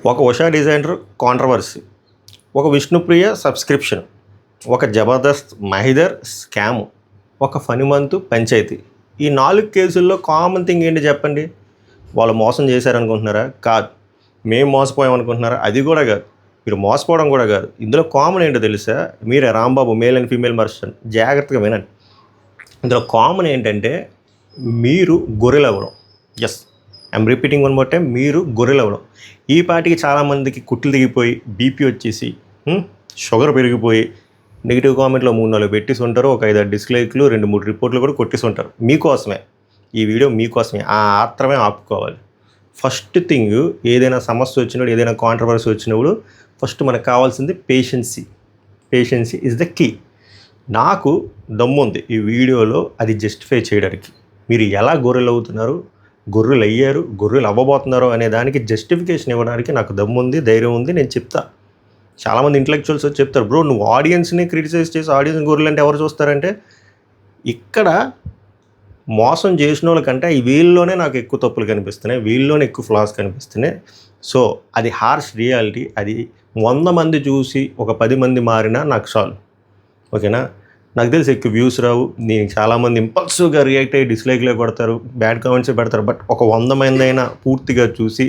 ఒక Usha designer controversy, ఒక Vishnupriya subscription, ఒక జబర్దస్త్ మహిదర్ స్కాము, ఒక ఫణిమంతు పంచాయతీ. ఈ 4 కేసుల్లో కామన్ థింగ్ ఏంటి చెప్పండి? వాళ్ళు మోసం చేశారనుకుంటున్నారా? కాదు. మేము మోసపోయాం అనుకుంటున్నారా? అది కూడా కాదు. మీరు మోసపోవడం కూడా కాదు. ఇందులో కామన్ ఏంటో తెలుసా? మీరే Rambabu male and female person జాగ్రత్తగా వినండి. ఇందులో కామన్ ఏంటంటే మీరు గొర్రెలవ్వడం. Yes, I'm repeating one more time, మీరు గొర్రెలవ్వడం. ఈ పాటికి చాలామందికి కుట్లు దిగిపోయి బీపీ వచ్చేసి షుగర్ పెరిగిపోయి నెగిటివ్ కామెంట్లో 3-4 పెట్టేసి ఉంటారు. ఒక 5-6 డిస్లైక్లు 2-3 రిపోర్ట్లు కూడా కొట్టేసి ఉంటారు. మీకోసమే ఈ వీడియో, మీకోసమే. ఆ ఆత్రమే ఆపుకోవాలి. ఫస్ట్ థింగ్, ఏదైనా సమస్య వచ్చినప్పుడు, ఏదైనా కాంట్రవర్సీ వచ్చినప్పుడు ఫస్ట్ మనకు కావాల్సింది పేషెన్సీ. పేషెన్సీ ఇస్ ద కీ. నాకు దమ్ముంది ఈ వీడియోలో అది జస్టిఫై చేయడానికి. మీరు ఎలా గొర్రెలు అవుతున్నారు, గొర్రెలు అయ్యారు, గొర్రెలు అవ్వబోతున్నారు అనే దానికి జస్టిఫికేషన్ ఇవ్వడానికి నాకు దమ్ముంది, ధైర్యం ఉంది. నేను చెప్తా. చాలామంది ఇంటలెక్చువల్స్ వచ్చి చెప్తారు, బ్రో నువ్వు ఆడియన్స్ని క్రిటిసైజ్ చేసి ఆడియన్స్ గొర్రెలు అంటే ఎవరు చూస్తారంటే, ఇక్కడ మోసం చేసిన వాళ్ళకంటే ఈ వీళ్ళలోనే నాకు ఎక్కువ తప్పులు కనిపిస్తున్నాయి, వీళ్ళలోనే ఎక్కువ ఫ్లాస్ కనిపిస్తున్నాయి. సో అది హార్ష్ రియాలిటీ. అది 100 మంది చూసి ఒక 10 మంది మారినా నాకు చాలు. ఓకేనా? నాకు తెలిసి ఎక్కువ వ్యూస్ రావు. నేను చాలామంది ఇంపల్సివ్గా రియాక్ట్ అయ్యి డిస్లైక్లే కొడతారు, బ్యాడ్ కామెంట్సే పెడతారు. బట్ ఒక 100 మంది అయినా పూర్తిగా చూసి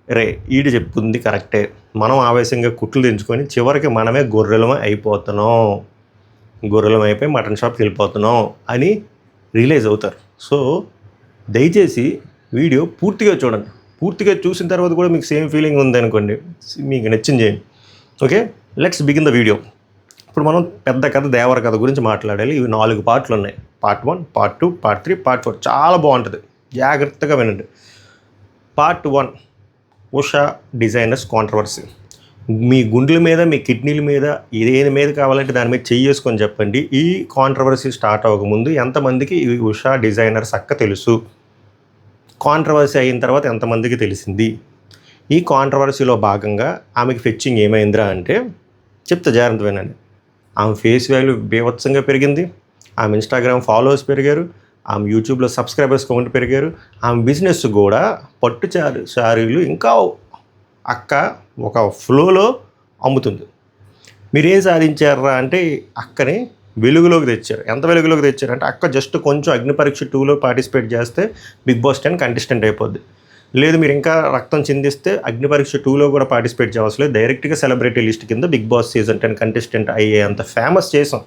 రే ఈడు చెప్తుంది కరెక్టే, మనం ఆవేశంగా కుట్లు తెంచుకొని చివరికి మనమే గొర్రెలమే అయిపోతున్నాం, గొర్రెలం అయిపోయి మటన్ షాప్కి వెళ్ళిపోతున్నాం అని రియలైజ్ అవుతారు. సో దయచేసి వీడియో పూర్తిగా చూడండి. పూర్తిగా చూసిన తర్వాత కూడా మీకు సేమ్ ఫీలింగ్ ఉందనుకోండి, మీకు నచ్చింది చేయండి. Okay, let's begin the video. ఇప్పుడు మనం పెద్ద కథ, దేవర కథ గురించి మాట్లాడాలి. ఇవి 4 పార్ట్లు ఉన్నాయి. Part 1, part 2, part 3, part 4. చాలా బాగుంటుంది, జాగ్రత్తగా వినండి. Part 1, Usha designers controversy. మీ గుండెల మీద, మీ కిడ్నీల మీద, ఏదేని మీద కావాలంటే దాని మీద చేసుకొని చెప్పండి. ఈ కాంట్రవర్సీ స్టార్ట్ అవ్వకముందు ఎంతమందికి ఈ ఉషా డిజైనర్స్ అక్క తెలుసు? కాంట్రవర్సీ అయిన తర్వాత ఎంతమందికి తెలిసింది? ఈ కాంట్రవర్సీలో భాగంగా ఆమెకి ఫెచ్చింగ్ ఏమైందిరా అంటే చెప్తా, జాగ్రత్త వినండి. ఆమె ఫేస్ వాల్యూ బీభత్సంగా పెరిగింది, ఆమె ఇన్స్టాగ్రామ్ ఫాలోవర్స్ పెరిగారు, ఆమె యూట్యూబ్లో సబ్స్క్రైబర్స్ కౌంట్ పెరిగారు, ఆమె బిజినెస్ కూడా పట్టు శారీలు ఇంకా అక్క ఒక ఫ్లోలో అమ్ముతుంది. మీరేం సాధించారా అంటే అక్కని వెలుగులోకి తెచ్చారు. ఎంత వెలుగులోకి తెచ్చారంటే అక్క జస్ట్ కొంచెం అగ్ని పరీక్ష 2లో పార్టిసిపేట్ చేస్తే బిగ్ బాస్ 10 కంటెస్టెంట్ అయిపోద్ది. లేదు మీరు ఇంకా రక్తం చిందిస్తే అగ్ని పరీక్ష 2లో కూడా పార్టిసిపేట్ చేయవలసిన డైరెక్ట్గా సెలబ్రిటీ లిస్ట్ కింద బిగ్ బాస్ సీజన్ 10 కంటెస్టెంట్ అయ్యే అంత ఫేమస్ చేసాం.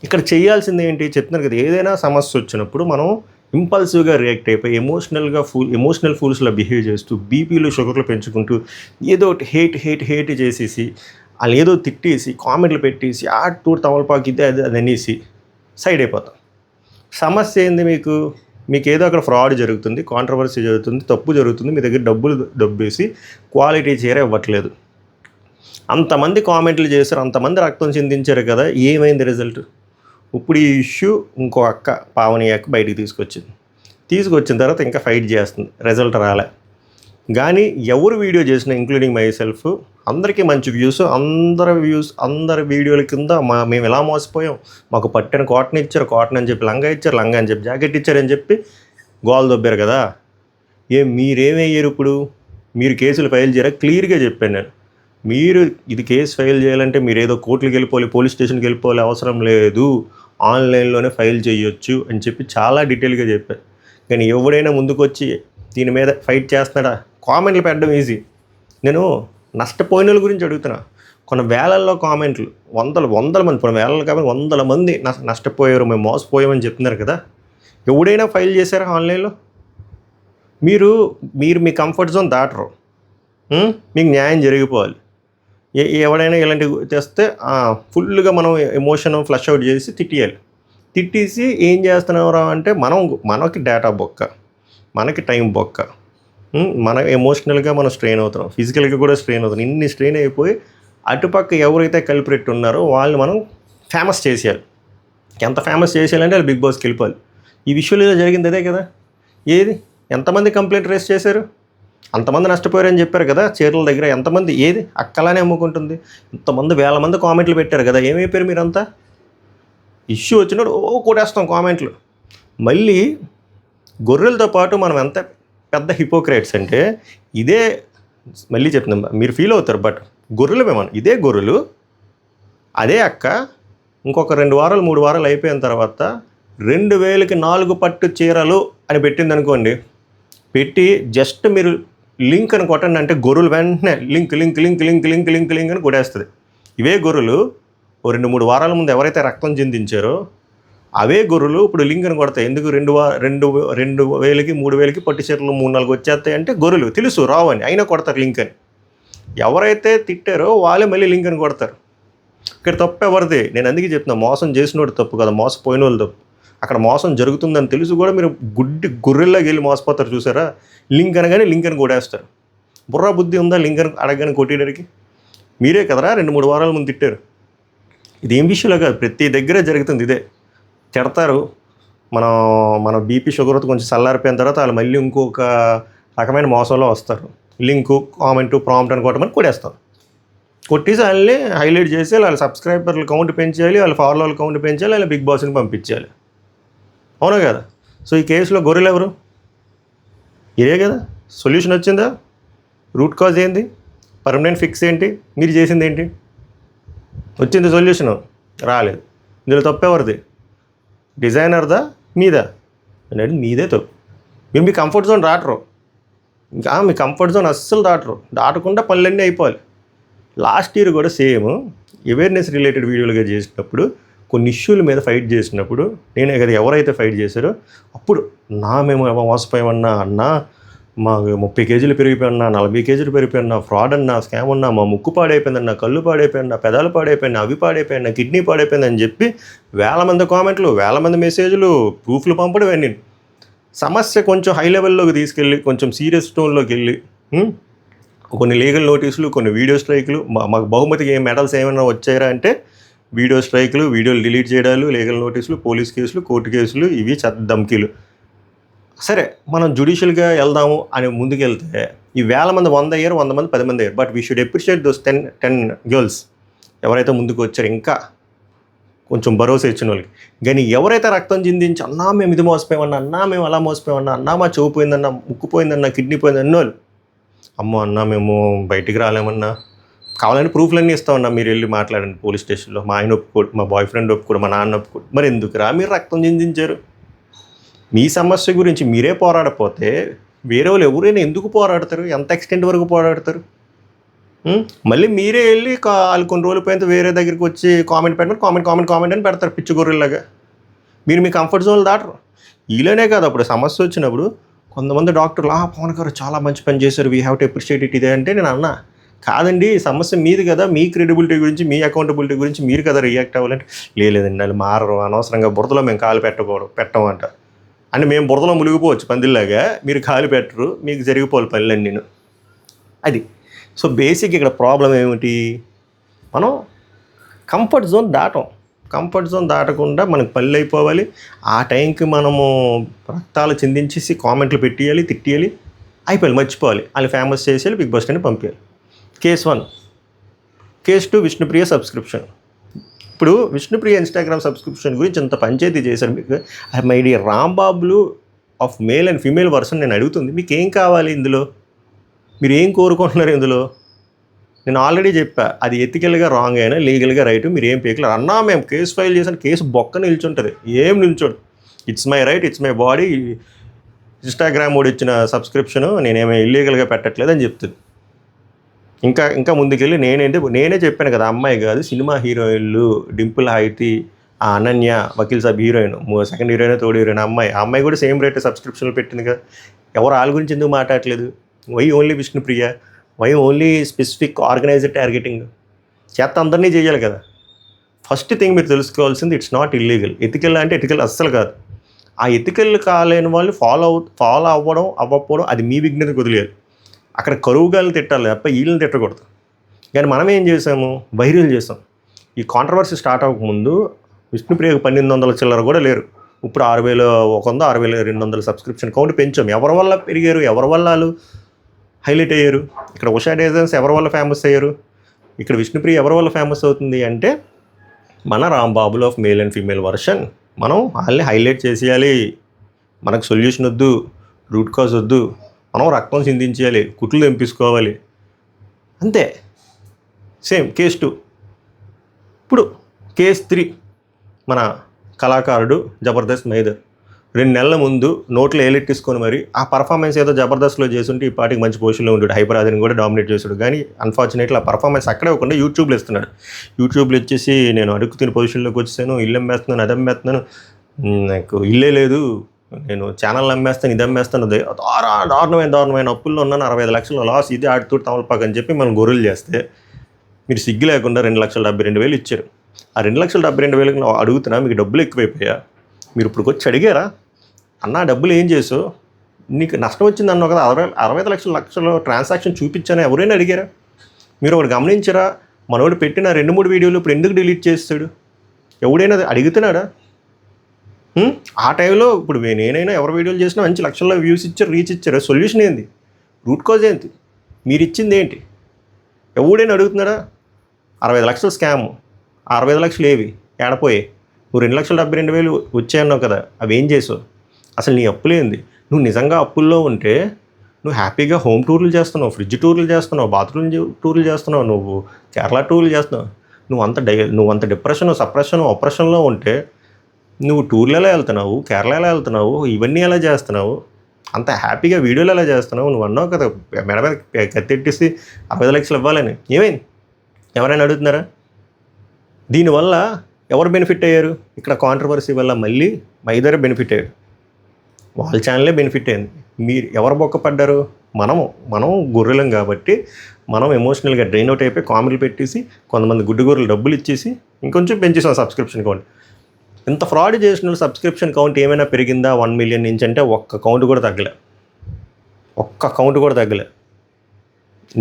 ఇక్కడ చేయాల్సింది ఏంటి చెప్తున్నారు కదా, ఏదైనా సమస్య వచ్చినప్పుడు మనం ఇంపల్సివ్గా రియాక్ట్ అయిపోయి ఎమోషనల్ ఫూల్స్లో బిహేవ్ చేస్తూ బీపీలు షుగర్లు పెంచుకుంటూ ఏదో హేట్ చేసేసి వాళ్ళు ఏదో తిట్టేసి కామెంట్లు పెట్టేసి టూర్ తమలపాకు ఇదే అది అనేసి సైడ్ అయిపోతాం. సమస్య ఏంది? మీకు ఏదో అక్కడ ఫ్రాడ్ జరుగుతుంది, కాంట్రవర్సీ జరుగుతుంది, తప్పు జరుగుతుంది, మీ దగ్గర డబ్బేసి క్వాలిటీ చీర ఇవ్వట్లేదు. అంతమంది కామెంట్లు చేశారు, అంతమంది రక్తం చిందించారు కదా, ఏమైంది రిజల్ట్? ఇప్పుడు ఈ ఇష్యూ ఇంకో అక్క, పావని అక్క బయటికి తీసుకొచ్చిన తర్వాత ఇంకా ఫైట్ చేస్తుంది, రిజల్ట్ రాలే. కానీ ఎవరు వీడియో చేసినా ఇంక్లూడింగ్ మై సెల్ఫ్ అందరికీ మంచి వ్యూస్, అందరి వీడియోల కింద మేము ఎలా మోసపోయాం, మాకు పట్టిన కాటన్ అని చెప్పి లంగా ఇచ్చారు, లంగా అని చెప్పి జాకెట్ ఇచ్చారని చెప్పి గోల్ దొబ్బారు కదా. మీరేమయ్యారు ఇప్పుడు? మీరు కేసులు ఫైల్ చేయరా? క్లియర్గా చెప్పాను నేను. మీరు ఇది కేసు ఫైల్ చేయాలంటే మీరు ఏదో కోర్టులకు వెళ్ళిపోవాలి, పోలీస్ స్టేషన్కి వెళ్ళిపోవాలి అవసరం లేదు, ఆన్లైన్లోనే ఫైల్ చేయొచ్చు అని చెప్పి చాలా డీటెయిల్గా చెప్పాను. కానీ ఎవడైనా ముందుకు వచ్చి దీని మీద ఫైట్ చేస్తున్నాడా? కామెంట్లు పెట్టడం ఈజీ. నేను నష్టపోయిన వాళ్ళ గురించి అడుగుతున్నా. కొన్ని వేలల్లో కామెంట్లు, వందల మంది, కొన్ని వేలలో కాబట్టి 100 మంది నష్టపోయారు, మేము మోసపోయామని చెప్తున్నారు కదా. ఎవడైనా ఫైల్ చేశారా ఆన్లైన్లో? మీరు మీ కంఫర్ట్ జోన్ దాటరు. మీకు న్యాయం జరిగిపోవాలి. ఎవడైనా ఇలాంటివి తెస్తే ఫుల్గా మనం ఎమోషన్ ఫ్లష్ అవుట్ చేసి తిట్టేసి ఏం చేస్తున్నారా అంటే మనకి డేటా బొక్క, మనకి టైం బొక్క, మన ఎమోషనల్గా మనం స్ట్రెయిన్ అవుతున్నాం, ఫిజికల్గా కూడా స్ట్రెయిన్ అవుతున్నాం. ఇన్ని స్ట్రెయిన్ అయిపోయి అటుపక్క ఎవరైతే కల్ప్రిట్ ఉన్నారో వాళ్ళు మనం ఫేమస్ చేసేయాలి. ఎంత ఫేమస్ చేసేయాలంటే వాళ్ళు బిగ్ బాస్కి వెళ్ళిపోవాలి. ఈ విషయంలో జరిగింది అదే కదా. ఏది ఎంతమంది కంప్లైంట్ రేస్ చేశారు? అంతమంది నష్టపోయారని చెప్పారు కదా. చీరల దగ్గర ఎంతమంది, ఏది అక్కలానే అమ్ముకుంటుంది, ఇంతమంది 1000 మంది కామెంట్లు పెట్టారు కదా. ఏమైపోయారు మీరంతా? ఇష్యూ వచ్చినప్పుడు కొట్టేస్తాం కామెంట్లు. మళ్ళీ గొర్రెలతో పాటు మనం ఎంత పెద్ద హిపోక్రేట్స్ అంటే, ఇదే మళ్ళీ చెప్తున్నాం, మీరు ఫీల్ అవుతారు, బట్ గొర్రెలు మేము ఇదే గొర్రెలు అదే అక్క ఇంకొక 2 వారాలు 3 వారాలు అయిపోయిన తర్వాత 2000కి 4 పట్టు చీరలు అని పెట్టింది అనుకోండి, పెట్టి జస్ట్ మీరు లింక్ అని కొట్టండి అంటే గొర్రెలు వెంటనే link link link link link link link అని కొట్టేస్తుంది. ఇవే గొర్రెలు ఓ 2-3 వారాల ముందు ఎవరైతే రక్తం చెందించారో అవే గొర్రెలు ఇప్పుడు లింక్ అని కొడతాయి. ఎందుకు 2,000కి 3,000కి పట్టు చీరలు 3-4 వచ్చేస్తాయి అంటే గొర్రెలు తెలుసు రావని అయినా కొడతారు లింక్ అని. ఎవరైతే తిట్టారో వాళ్ళే మళ్ళీ లింక్ అని కొడతారు. ఇక్కడ తప్పు ఎవరిది? నేను అందుకే చెప్తున్నా, మోసం చేసినోడు తప్పు కదా, మోసపోయిన వాళ్ళు తప్పు. అక్కడ మోసం జరుగుతుందని తెలుసు కూడా మీరు గొర్రెల్లాగా వెళ్ళి మోసపోతారు చూసారా, లింక్ అనగానే లింక్ అని కొట్టేస్తారు. బుర్రా బుద్ధి ఉందా లింక్ అని అడగగానే కొట్టేయడానికి? మీరే కదరా 2-3 వారాల ముందు తిట్టారు. ఇదేం విషయంలో కాదు, ప్రతి దగ్గర జరుగుతుంది ఇదే. తిడతారు, మన బీపీ షుగర్తో కొంచెం చల్లారిపోయిన తర్వాత వాళ్ళు మళ్ళీ ఇంకొక రకమైన మోసంలో వస్తారు. లింకు కామెంటు ప్రాంప్ట్ అని కొట్టమని కొట్టేస్తారు. కొట్టేసి వాళ్ళని హైలైట్ చేసి వాళ్ళ సబ్స్క్రైబర్ల కౌంట్ పెంచేయాలి, వాళ్ళ ఫాలోవర్ల కౌంట్ పెంచాలి, వాళ్ళ బిగ్ బాస్ని పంపించాలి. అవునా కదా? సో ఈ కేసులో గొర్రెలు ఎవరు? ఇదే కదా సొల్యూషన్ వచ్చిందా? రూట్ కాజ్ ఏంది? పర్మనెంట్ ఫిక్స్ ఏంటి? మీరు చేసింది ఏంటి? వచ్చింది సొల్యూషను? రాలేదు. ఇందులో తప్పెవరిది? డిజైనర్దా మీదా? అనేది మీదే తప్పు. మీరు మీ కంఫర్ట్ జోన్ దాటరు. ఇంకా మీ కంఫర్ట్ జోన్ అస్సలు దాటకుండా పనులన్నీ అయిపోవాలి. లాస్ట్ ఇయర్ కూడా సేమ్ అవేర్నెస్ రిలేటెడ్ వీడియోలుగా చేసినప్పుడు కొన్ని ఇష్యూల మీద ఫైట్ చేసినప్పుడు నేనే కదా ఎవరైతే ఫైట్ చేశారో అప్పుడు మేము మోసపోయామన్నా అన్నా, మా 30 కేజీలు పెరిగిపోయినా 40 కేజీలు పెరిగిపోయినా ఫ్రాడ్ అన్నా స్కామ్ అన్నా, మా ముక్కు పాడైపోయిందన్నా, కళ్ళు పాడైపోయినా, పెదాలు పాడైపోయినా, అవి పాడైపోయినా, కిడ్నీ పాడైపోయింది అని చెప్పి 1000 మంది కామెంట్లు, 1000 మంది మెసేజ్లు, ప్రూఫ్లు పంపడం అన్నీ. సమస్య కొంచెం హై లెవెల్లోకి తీసుకెళ్ళి కొంచెం సీరియస్ టోన్లోకి వెళ్ళి కొన్ని లీగల్ నోటీసులు, కొన్ని వీడియో స్ట్రైకులు, మాకు బహుమతికి మెడల్స్ ఏమైనా వచ్చాయరా అంటే వీడియో స్ట్రైకులు, వీడియోలు డిలీట్ చేయడాలు, లీగల్ నోటీసులు, పోలీస్ కేసులు, కోర్టు కేసులు, ఇవి ధమ్కీలు. సరే మనం జ్యుడిషియల్గా వెళ్దాము అని ముందుకెళ్తే ఈ 1000 మంది 100 అయ్యారు, 100 మంది 10 మంది అయ్యారు. But we should appreciate those 10 girls ఎవరైతే ముందుకు వచ్చారు, ఇంకా కొంచెం భరోసా ఇచ్చిన వాళ్ళకి. కానీ ఎవరైతే రక్తం చిందించి అన్నా మేము ఇది మోసపోయామన్నా, అన్నా మేము అలా మోసపోయామన్నా, అన్నా మా చెవు పోయిందన్నా, ముక్కు పోయిందన్నా, కిడ్నీ పోయిందన్న వాళ్ళు, అమ్మో అన్నా మేము బయటికి రాలేమన్నా, కావాలని ప్రూఫ్లన్నీ ఇస్తామన్నా, మీరు వెళ్ళి మాట్లాడండి పోలీస్ స్టేషన్లో, మా ఆయన ఒప్పుకోడు, మా బాయ్ ఫ్రెండ్ ఒప్పుకోడు, మా నాన్న ఒప్పుకోడు. మరి ఎందుకురా మీరు రక్తం చిందించారు? మీ సమస్య గురించి మీరే పోరాడపోతే వేరే వాళ్ళు ఎవరైనా ఎందుకు పోరాడతారు? ఎంత ఎక్స్టెంట్ వరకు పోరాడతారు? మళ్ళీ మీరే వెళ్ళి వాళ్ళు కొన్ని రోజులు పోయిన వేరే దగ్గరికి వచ్చి కామెంట్ పెట్టడం, కామెంట్ అని పెడతారు పిచ్చి గొర్రెల్లాగా. మీరు మీ కంఫర్ట్ జోన్లు దాటరు. ఈలోనే కాదు, అప్పుడు సమస్య వచ్చినప్పుడు కొంతమంది డాక్టర్లు పవన్ గారు చాలా మంచి పని చేశారు, we have to appreciate it ఇదే అంటే నేను అన్నా కాదండి, సమస్య మీది కదా, మీ క్రెడిబిలిటీ గురించి, మీ అకౌంటబిలిటీ గురించి మీరు కదా రియాక్ట్ అవ్వాలంటే లేదండి వాళ్ళు మారరు, అనవసరంగా బురదలో మేము కాలు పెట్టమంట అంటే మేము బురదలో మునిగిపోవచ్చు పందిల్లాగా, మీరు కాలు పెట్టరు, మీకు జరిగిపోవాలి పనులన్నీ నేను అది. సో బేసిక్ ఇక్కడ ప్రాబ్లం ఏమిటి? మనం కంఫర్ట్ జోన్ దాటకుండా మనకు పనులు అయిపోవాలి. ఆ టైంకి మనము రక్తాలు చిందించేసి కామెంట్లు పెట్టేయాలి, తిట్టేయాలి, అయిపోయాలి, మర్చిపోవాలి, వాళ్ళు ఫేమస్ చేసేయాలి, బిగ్ బాస్ అని పంపించాలి. కేస్ 1. Case 2 Vishnupriya subscription. ఇప్పుడు విష్ణుప్రియ ఇన్స్టాగ్రామ్ సబ్స్క్రిప్షన్ గురించి ఇంత పంచాయతీ చేశారు మీకు. మై డియర్ రాంబాబులు of male and female version నేను అడుగుతుంది, మీకు ఏం కావాలి ఇందులో? మీరు ఏం కోరుకుంటున్నారు ఇందులో? నేను ఆల్రెడీ చెప్పా, అది ఎథికల్గా రాంగ్ అయినా లీగల్గా రైట్, మీరు ఏం పీకలేరు. అన్నా మేము కేసు ఫైల్ చేసాను, కేసు బొక్క నిల్చుంటుంది, ఏం నిల్చోడు, it's my right, it's my body, Instagram వాడు ఇచ్చిన సబ్స్క్రిప్షను నేనేమీ ఇల్లీగల్గా పెట్టట్లేదు అని చెప్తుంది. ఇంకా ముందుకెళ్ళి నేనే చెప్పాను కదా, అమ్మాయి కాదు సినిమా హీరోయిన్లు, Dimple Hayathi, Ananya, Vakeel Saab heroine, second heroine, third heroine, అమ్మాయి కూడా సేమ్ రేట్ సబ్స్క్రిప్షన్లు పెట్టింది కదా. ఎవరు వాళ్ళ గురించి ఎందుకు మాట్లాడట్లేదు? Why only Vishnupriya? Why only specific organised targeting? చేత అందరినీ చేయాలి కదా. ఫస్ట్ థింగ్ మీరు తెలుసుకోవాల్సింది, ఇట్స్ నాట్ ఇల్లీగల్. ఎథికల్ అంటే ఎథికల్ అస్సలు కాదు. ఆ ఎథికల్ కాలేని వాళ్ళు ఫాలో అవ్వకపోవడం అది మీ విజ్ఞతకు వదిలేయాలి. అక్కడ కరువుగాలను తిట్టాలి తప్ప వీళ్ళని తిట్టకూడదు. కానీ మనం ఏం చేసాము, వైరల్ చేసాం. ఈ కాంట్రవర్సీ స్టార్ట్ అవ్వకముందు విష్ణుప్రియకు 1200 చిల్లర కూడా లేరు. ఇప్పుడు 6100, 6200 సబ్స్క్రిప్షన్ కౌంట్ పెంచాం. ఎవరి వల్ల పెరిగారు? ఎవరి వల్ల వాళ్ళు హైలైట్ అయ్యారు? ఇక్కడ ఉషా డేజన్స్ ఎవరి వల్ల ఫేమస్ అయ్యారు? ఇక్కడ విష్ణుప్రియ ఎవరి వల్ల ఫేమస్ అవుతుంది అంటే మన రాంబాబులు of male and female version. మనం వాళ్ళని హైలైట్ చేసేయాలి. మనకు సొల్యూషన్ వద్దు, రూట్ కాజ్ వద్దు, మనం రక్తం చిందించేయాలి, కుట్లు తెంపించుకోవాలి, అంతే. Same case 2. ఇప్పుడు కేస్ 3 మన కళాకారుడు జబర్దస్త్ మైదర్ 2 నెలల ముందు నోట్లో ఏలెట్టిసుకొని మరి ఆ పర్ఫార్మెన్స్ ఏదో జబర్దస్త్లో చేసుంటే ఈ పాటికి మంచి పొజిషన్లో ఉంటాడు, హైపర్ ఆదిని కూడా డామినేట్ చేశాడు. కానీ అన్ఫార్చునేట్లీ ఆ పర్ఫార్మెన్స్ అక్కడే ఇవ్వకుండా యూట్యూబ్లో ఇస్తున్నాడు. యూట్యూబ్లో ఇచ్చేసి నేను అడుగు తిని పొజిషన్లోకి వచ్చేసాను, ఇల్లు అమ్మేస్తున్నాను, అది అమ్మేస్తున్నాను, నాకు ఇల్లే లేదు, నేను ఛానల్ అమ్మేస్తాను, ఇది అమ్మేస్తాను, దారుణమైన అప్పుల్లో ఉన్నాను, 65 లక్షలు లాస్, ఇది ఆడితోటి తమలపాకు అని చెప్పి మనం గొర్రెలు చేస్తే మీరు సిగ్గు లేకుండా 2,72,000 ఇచ్చారు. ఆ 2,72,000 అడుగుతున్నా మీకు డబ్బులు ఎక్కువైపోయా? మీరు ఇప్పుడు వచ్చి అడిగారా అన్న డబ్బులు ఏం చేసావు, నీకు నష్టం వచ్చింది అన్నావు కదా, 65 లక్షలు ట్రాన్సాక్షన్ చూపించాను, ఎవరైనా అడిగారా? మీరు ఒకటి గమనించారా? మనోడు పెట్టిన 2-3 వీడియోలు ఇప్పుడు ఎందుకు డిలీట్ చేస్తాడు? ఎవడైనా అడుగుతున్నాడా? ఆ టైంలో ఇప్పుడు నేనైనా ఎవరి వీడియోలు చేసినా మంచి లక్షల్లో వ్యూస్ ఇచ్చారు, రీచ్ ఇచ్చారు. సొల్యూషన్ ఏంది? రూట్ కాజ్ ఏంటి? మీరు ఇచ్చింది ఏంటి? ఎవడైనా అడుగుతున్నాడా? 65 లక్షలు స్కామ్, 65 లక్షలు ఏవి ఏడపోయాయి? నువ్వు 2,72,000 వచ్చాయన్నావు కదా, అవి ఏం చేసావు? అసలు నీ అప్పులేంది? నువ్వు నిజంగా అప్పుల్లో ఉంటే నువ్వు హ్యాపీగా హోమ్ టూర్లు చేస్తున్నావు, ఫ్రిడ్జ్ టూర్లు చేస్తున్నావు, బాత్రూమ్ టూర్లు చేస్తున్నావు, నువ్వు కేరళ టూర్లు చేస్తున్నావు. నువ్వు అంత డిప్రెషన్, సప్రెషన్, ఆపరేషన్లో ఉంటే నువ్వు టూర్లు ఎలా వెళ్తున్నావు, కేరళ ఎలా వెళ్తున్నావు, ఇవన్నీ ఎలా చేస్తున్నావు, అంత హ్యాపీగా వీడియోలు ఎలా చేస్తున్నావు? నువ్వు అన్నావు కదా మెడ మీద కత్తెట్టేసి 65 లక్షలు ఇవ్వాలని. ఏమైంది? ఎవరైనా అడుగుతున్నారా? దీనివల్ల ఎవరు బెనిఫిట్ అయ్యారు? ఇక్కడ కాంట్రవర్సీ వల్ల మళ్ళీ మైదర్ బెనిఫిట్ అయ్యాడు, వాళ్ళ ఛానలే బెనిఫిట్ అయింది. మీరు ఎవరు బొక్కపడ్డారు? మనం గొర్రెలం కాబట్టి మనం ఎమోషనల్గా డ్రైన్ అవుట్ అయిపోయి కామెంట్లు పెట్టేసి కొంతమంది గుడ్డు గొర్రెలు డబ్బులు ఇచ్చేసి ఇంకొంచెం పెంచేసాం సబ్స్క్రిప్షన్ కౌంట్. ఇంత ఫ్రాడ్ చేసిన సబ్స్క్రిప్షన్ కౌంట్ ఏమైనా పెరిగిందా 1 మిలియన్ నుంచి అంటే ఒక్క కౌంట్ కూడా తగ్గలే.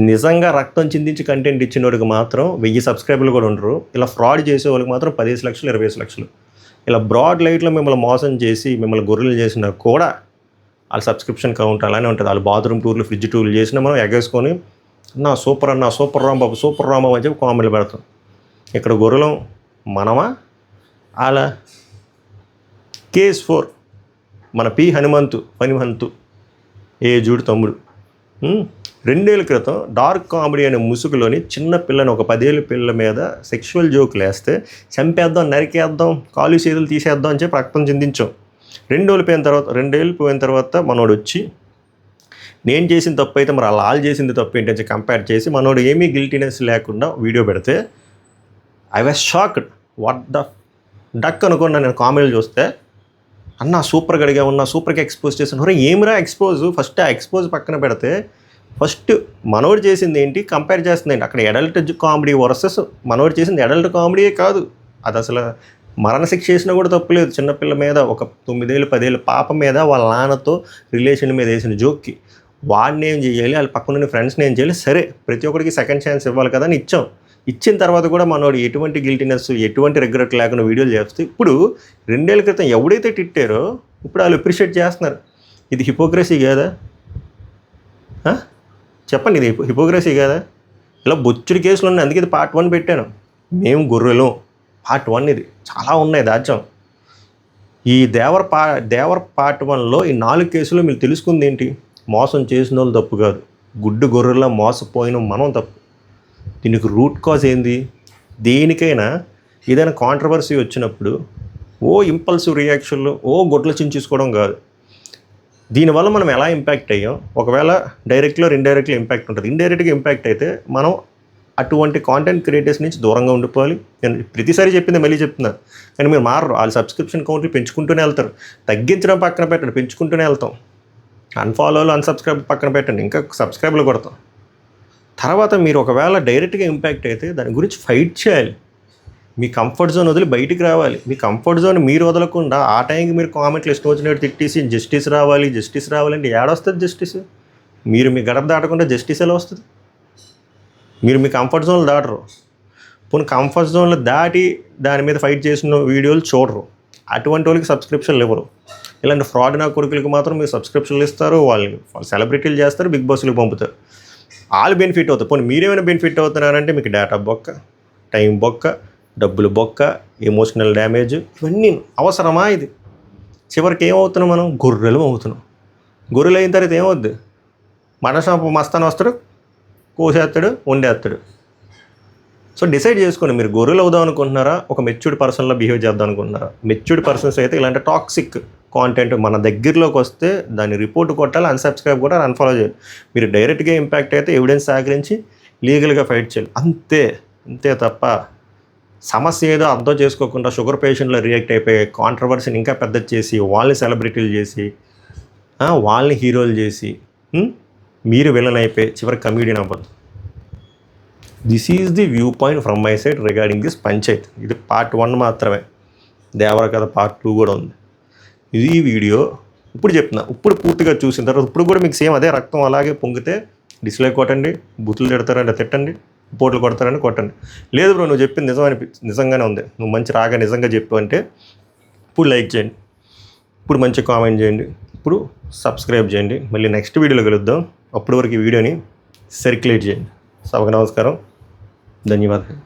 నిజంగా రక్తం చిందించి కంటెంట్ ఇచ్చినోడికి మాత్రం 1000 సబ్స్క్రైబర్లు కూడా ఉండరు. ఇలా ఫ్రాడ్ చేసే వాళ్ళకి మాత్రం 15 లక్షలు 25 లక్షలు. ఇలా బ్రాడ్ లైట్లో మిమ్మల్ని మోసం చేసి మిమ్మల్ని గొర్రెలు చేసినా కూడా వాళ్ళ సబ్స్క్రిప్షన్ కౌంట్ అలానే ఉంటుంది. వాళ్ళు బాత్రూమ్ టూర్లు, ఫ్రిడ్జ్ టూర్లు చేసినా మనం ఎగేసుకొని సూపర్ రాంబాబు సూపర్ రాంబాబు అని చెప్పి కామెంట్లు పెడతాం. ఇక్కడ గొర్రెలం మనమా? అలా కేస్ 4 మన హనుమంతు ఏజుడు తమ్ముడు 2 ఏళ్ళ క్రితం డార్క్ కామెడీ అనే ముసుగులోని చిన్న పిల్లని, ఒక 10 ఏళ్ళ పిల్ల మీద సెక్షువల్ జోకులు వేస్తే చంపేద్దాం, నరికేద్దాం, కాలు చేతులు తీసేద్దాం అని చెప్పి రక్తం చిందించాం. 2 ఏళ్ళు పోయిన తర్వాత మనోడు వచ్చి నేను చేసిన తప్పు అయితే మరి వాళ్ళు చేసింది తప్పు ఏంటని కంపేర్ చేసి మనోడు ఏమీ గిల్టీనెస్ లేకుండా వీడియో పెడితే I was shocked. What the duck అనుకున్నా నేను కామెంట్లు చూస్తే. అన్న సూపర్గా అడిగా ఉన్నా, సూపర్గా ఎక్స్పోజ్ చేశాను. ఏమిరా ఎక్స్పోజ్? ఫస్ట్ ఆ ఎక్స్పోజ్ పక్కన పెడితే ఫస్ట్ మనోడు చేసింది ఏంటి కంపేర్ చేస్తుంది ఏంటి? అక్కడ అడల్ట్ కామెడీ వర్సెస్ మనోడు చేసింది అడల్ట్ కామెడీయే కాదు, అది అసలు మరణశిక్ష చేసినా కూడా తప్పులేదు. చిన్నపిల్ల మీద, ఒక 9 ఏళ్ళు 10 ఏళ్ళ పాప మీద వాళ్ళ నాన్నతో రిలేషన్ మీద వేసిన జోక్కి వాడిని ఏం చేయాలి, వాళ్ళ పక్కన ఫ్రెండ్స్ని ఏం చేయాలి? సరే ప్రతి ఒక్కరికి సెకండ్ ఛాన్స్ ఇవ్వాలి కదా అని ఇచ్చిన తర్వాత కూడా మనోడు ఎటువంటి గిల్టీనెస్, ఎటువంటి రిగ్రెట్ లేకుండా వీడియోలు చేస్తే ఇప్పుడు 2 ఏళ్ళ క్రితం ఎవడైతే తిట్టారో ఇప్పుడు వాళ్ళు అప్రిషియేట్ చేస్తున్నారు. ఇది హిపోక్రసీ కాదా? చెప్పండి, ఇది హిపోక్రసీ కాదా? ఇలా బొచ్చుడి కేసులు ఉన్నాయి, అందుకే ఇది పార్ట్ 1 పెట్టాను. మేము గొర్రెలు పార్ట్ 1 ఇది, చాలా ఉన్నాయి దాచాం. ఈ దేవర్ పార్ట్ 1లో ఈ 4 కేసులు మీరు తెలుసుకుంది ఏంటి? మోసం చేసిన వాళ్ళు తప్పు కాదు, గుడ్డు గొర్రెల్లో మోసపోయిన మనం తప్పు. దీనికి రూట్ కాజ్ ఏంది? దేనికైనా ఏదైనా కాంట్రవర్సీ వచ్చినప్పుడు ఇంపల్సివ్ రియాక్షన్లు గొడ్ల చించేసుకోవడం కాదు. దీనివల్ల మనం ఎలా ఇంపాక్ట్ అయ్యాం? ఒకవేళ డైరెక్ట్లో ఇండైరెక్ట్లో ఇంపాక్ట్ ఉంటుంది. ఇండైరెక్ట్గా ఇంపాక్ట్ అయితే మనం అటువంటి కాంటెంట్ క్రియేటర్స్ నుంచి దూరంగా ఉండిపోవాలి. నేను ప్రతిసారి చెప్పింది మళ్ళీ చెప్తున్నా, కానీ మీరు మారరు. వాళ్ళు సబ్స్క్రిప్షన్ కౌంట్లు పెంచుకుంటూనే వెళ్తారు. తగ్గించడం పక్కన పెట్టండి, పెంచుకుంటూనే వెళ్తాం. అన్ఫాలోలు అన్సబ్స్క్రైబ్ పక్కన పెట్టండి, ఇంకా సబ్స్క్రైబ్లు కొడతాం. తర్వాత మీరు ఒకవేళ డైరెక్ట్గా ఇంపాక్ట్ అయితే దాని గురించి ఫైట్ చేయాలి. మీ కంఫర్ట్ జోన్ వదిలి బయటికి రావాలి. మీ కంఫర్ట్ జోన్ మీరు వదలకుండా ఆ టైంకి మీరు కామెంట్లు ఇష్టం వచ్చినట్టు తిట్టేసి జస్టిస్ రావాలంటే ఏడొస్తుంది జస్టిస్? మీరు మీ గడప దాటకుండా జస్టిస్ ఎలా వస్తుంది? మీరు మీ కంఫర్ట్ జోన్లు దాటరు. పోనీ కంఫర్ట్ జోన్లు దాటి దాని మీద ఫైట్ చేసిన వీడియోలు చూడరు. అటువంటి వాళ్ళకి సబ్స్క్రిప్షన్లు ఇవ్వరు. ఇలాంటి ఫ్రాడ్ నా కొడుకులకి మాత్రం మీరు సబ్స్క్రిప్షన్లు ఇస్తారు, వాళ్ళు సెలబ్రిటీలు చేస్తారు, బిగ్ బాస్లకు పంపుతారు. వాళ్ళు బెనిఫిట్ అవుతారు. పోనీ మీరేమైనా బెనిఫిట్ అవుతున్నారంటే మీకు డేటా బొక్క, టైం బొక్క, డబ్బులు బొక్క, ఎమోషనల్ డ్యామేజ్, ఇవన్నీ అవసరమా? ఇది చివరికి ఏమవుతున్నాం? మనం గొర్రెలు అవుతున్నాం. గొర్రెలు అయిన తర్వాత ఏమవుద్ది? మటన్ షాప్ మస్తాను వస్తాడు, కోసేస్తాడు, వండేస్తాడు. సో డిసైడ్ చేసుకోండి, మీరు గొర్రెలు అవుదాం అనుకుంటున్నారా, ఒక మెచ్యూర్డ్ పర్సన్లో బిహేవ్ చేద్దాం అనుకుంటున్నారా? మెచ్యూర్డ్ పర్సన్స్ అయితే ఇలాంటి టాక్సిక్ కాంటెంట్ మన దగ్గరలోకి వస్తే దాన్ని రిపోర్ట్ కొట్టాలి, అన్సబ్స్క్రైబ్ కూడా, అన్ఫాలో చేయాలి. మీరు డైరెక్ట్గా ఇంపాక్ట్ అయితే ఎవిడెన్స్ సేకరించి లీగల్గా ఫైట్ చేయాలి. అంతే తప్ప సమస్య ఏదో అర్థం చేసుకోకుండా షుగర్ పేషెంట్లో రియాక్ట్ అయిపోయి కాంట్రవర్సీని ఇంకా పెద్ద చేసి వాళ్ళని సెలబ్రిటీలు చేసి వాళ్ళని హీరోలు చేసి మీరు విలన్ అయిపోయి చివరికి కమీడియన్ అవ్వదు. This is the view point from my side regarding this Panchayat. ఇది పార్ట్ 1 మాత్రమే, దేవర కథ పార్ట్ 2 కూడా ఉంది. ఇది ఈ వీడియో ఇప్పుడు చెప్తున్నా. ఇప్పుడు పూర్తిగా చూసిన తర్వాత ఇప్పుడు కూడా మీకు సేమ్ అదే రక్తం అలాగే పొంగితే డిస్లైక్ కొట్టండి, బుతులు తిడతారంటే తిట్టండి, రిపోర్ట్లు కొడతారని కొట్టండి. లేదు బ్రో నువ్వు చెప్పింది నిజంగానే ఉంది, నువ్వు మంచి రాగా నిజంగా చెప్పు అంటే ఇప్పుడు లైక్ చేయండి, ఇప్పుడు మంచి కామెంట్ చేయండి, ఇప్పుడు సబ్స్క్రైబ్ చేయండి. మళ్ళీ నెక్స్ట్ వీడియోలో కలుద్దాం. అప్పటి వరకు ఈ వీడియోని సర్క్యులేట్ చేయండి. సభకు నమస్కారం, ధన్యవాదాలు.